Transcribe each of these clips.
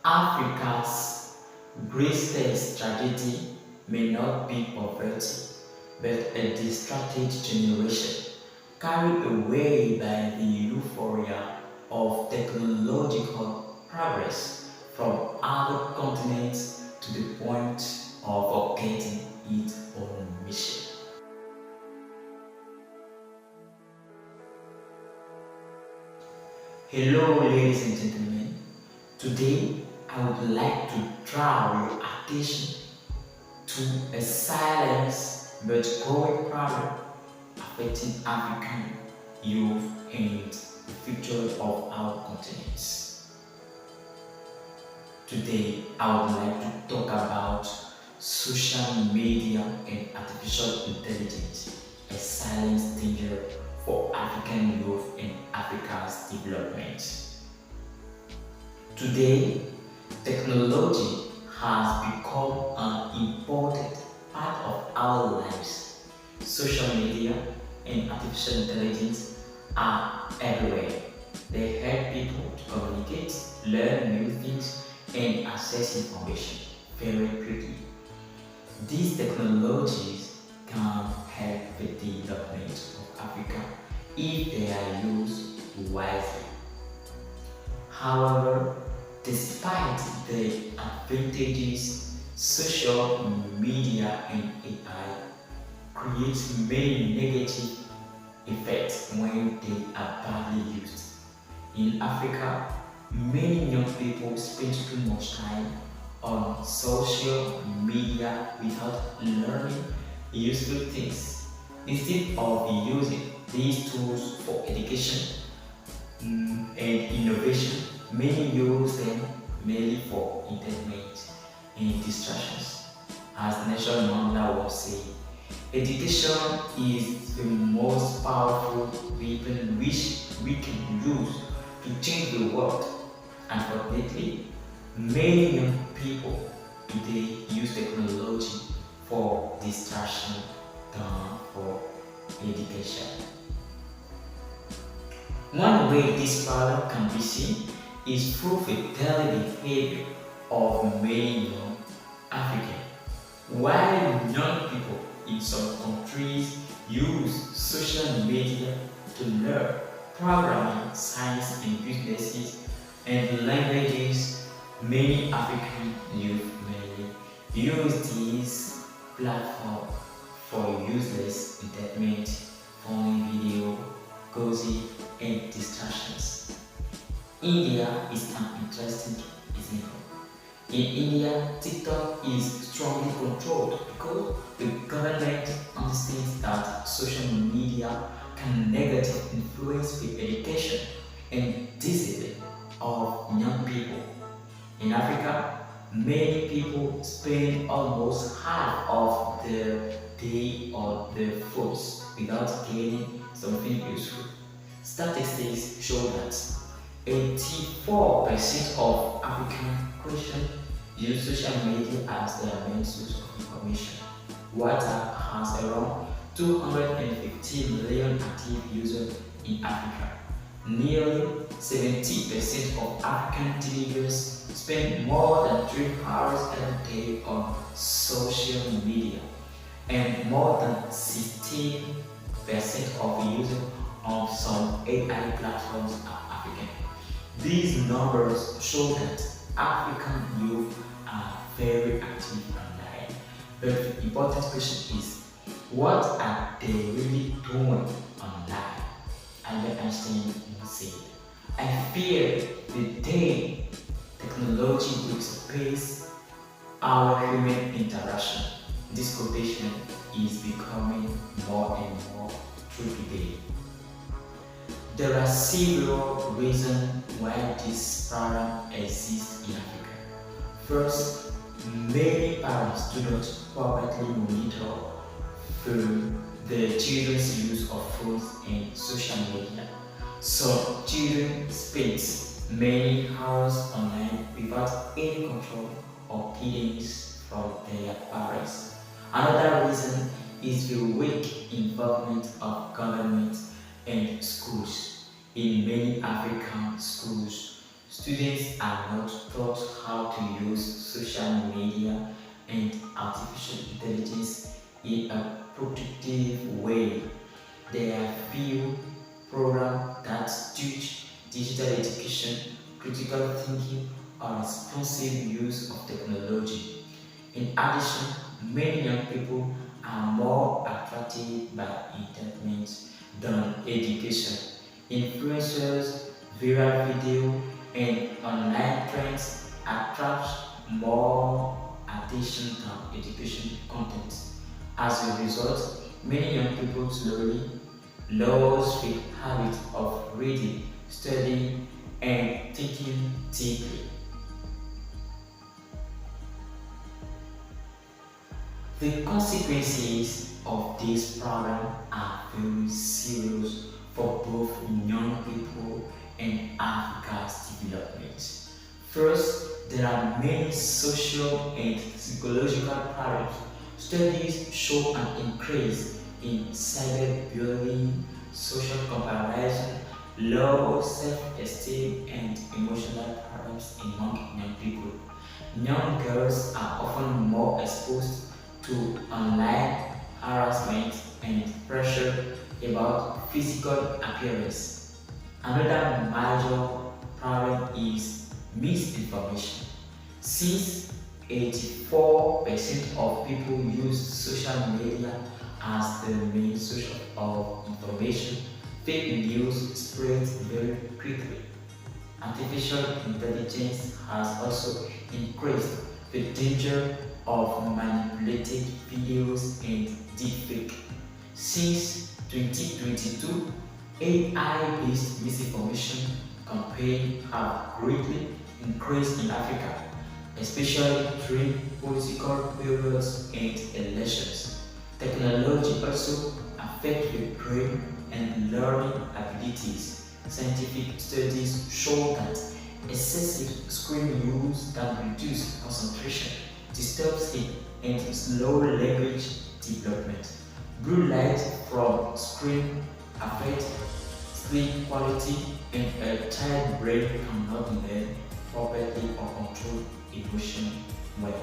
Africa's greatest tragedy may not be poverty, but a distracted generation carried away by the euphoria of technological progress from other continents to the point of forgetting its own mission. Hello, ladies and gentlemen. Today, I would like to draw your attention to a silent but growing problem affecting African youth and the future of our continents. Today, I would like to talk about social media and artificial intelligence, a silent danger for African youth and Africa's development. Today, technology has become an important part of our lives. Social media and artificial intelligence are everywhere. They help people to communicate, learn new things, and access information very quickly. These technologies can help the development of Africa if they are used wisely. However, despite the advantages, social media and AI create many negative effects when they are badly used. In Africa, many young people spend too much time on social media without learning useful things. Instead of using these tools for education and innovation, many use them mainly for entertainment and distractions. As Nelson Mandela was saying, education is the most powerful weapon which we can use to change the world. Unfortunately, many young people today use technology for distraction than for education. One way this problem can be seen is through the daily behavior of many young Africans. While young people in some countries use social media to learn programming, science and businesses and languages, many African youth mainly use these platforms for useless entertainment, funny video, gossip and distractions. India is an interesting example. In India, TikTok is strongly controlled because the government understands that social media can negatively influence the education and discipline of young people. In Africa, many people spend almost half of their day on their phones without gaining something useful. Statistics show that 84% of African Christians use social media as their main source of information. WhatsApp has around 250 million active users in Africa. Nearly 70% of African teenagers spend more than 3 hours a day on social media, and more than 16% of users of some AI platforms are African. These numbers show that African youth are very active online. But the important question is, what are they really doing online? Albert Einstein said, I fear the day technology will replace our human interaction. This quotation is becoming more and more true today. There are several reasons why this problem exists in Africa. First, many parents do not properly monitor the children's use of phones and social media. Some children spend many hours online without any control or guidance from their parents. Another reason is the weak involvement of government and schools. In many African schools, students are not taught how to use social media and artificial intelligence in a productive way. There are few programs that teach digital education, critical thinking, or responsive use of technology. In addition, many young people are more attracted by entertainment than education. Influencers, viral video, and online trends attract more attention than education content. As a result, many young people slowly lose the habit of reading, studying, and thinking deeply. The consequences of this problem are very serious for both young people and Africa's development. First, there are many social and psychological problems. Studies show an increase in cyberbullying, social comparison, low self-esteem, and emotional problems among young people. Young girls are often more exposed to online harassment and pressure about physical appearance. Another major problem is misinformation. Since 84% of people use social media as the main source of information, fake news spreads very quickly. Artificial intelligence has also increased the danger of manipulated videos and deepfake. Since 2022, AI-based misinformation campaigns have greatly increased in Africa, especially during political periods and elections. Technology also affects the brain and learning abilities. Scientific studies show that excessive screen use can reduce concentration, disturb sleep, and slow language development. Blue light from screen affect sleep quality, and a child brain cannot learn properly or control emotion well.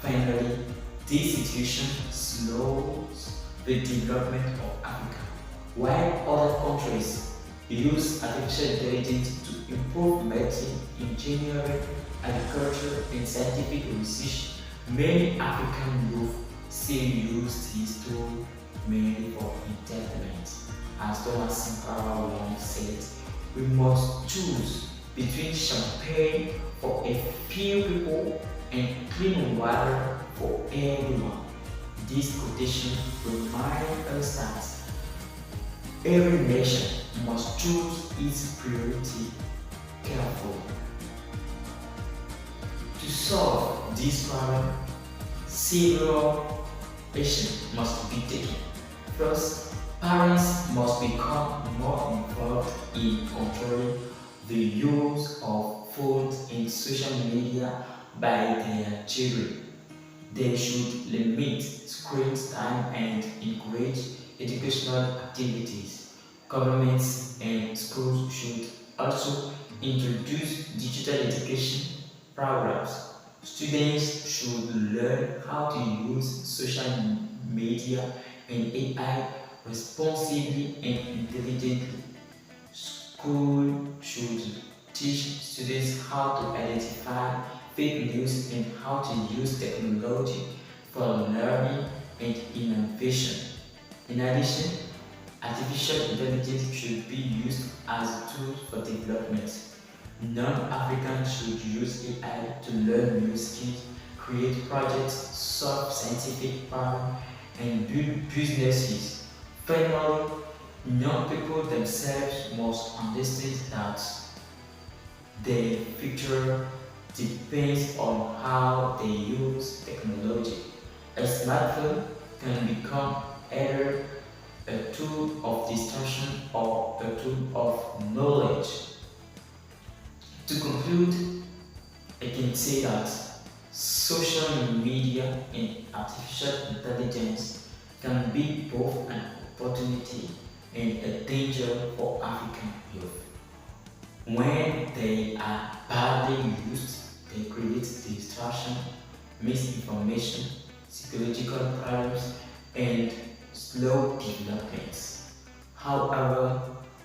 Finally, this situation slows the development of Africa. While other countries use artificial intelligence to improve medicine, engineering, agriculture, and scientific research, many African youth still use these tools mainly for entertainment. As Thomas Sankara once said, we must choose between champagne for a few people and clean water for everyone. This quotation reminds us that every nation must choose its priority carefully. To solve this problem, several actions must be taken. First, parents must become more involved in controlling the use of phones and social media by their children. They should limit screen time and encourage educational activities. Governments and schools should also introduce digital education programs. Students should learn how to use social media and AI responsibly and intelligently. School should teach students how to identify fake news and how to use technology for learning and innovation. In addition, artificial intelligence should be used as a tool for development. Non-Africans should use AI to learn new skills, create projects, solve scientific problems, and build businesses. Finally, young people themselves must understand that their future depends on how they use technology. A smartphone can become either a tool of distraction or a tool of knowledge. To conclude, I can say that social media and artificial intelligence can be both an opportunity and a danger for African youth. When they are badly used, they create misinformation, psychological problems, and slow developments. However,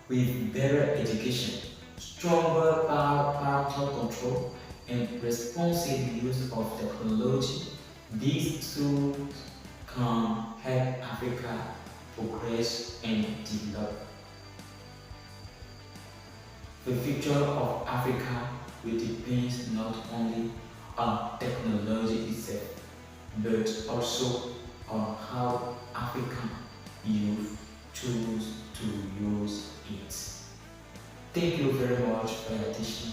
with better education, stronger parental control, and responsible use of technology, these tools can help Africa progress and develop. The future of Africa will depend not only on technology itself, but also on how African youth choose to use it. Thank you very much for your attention.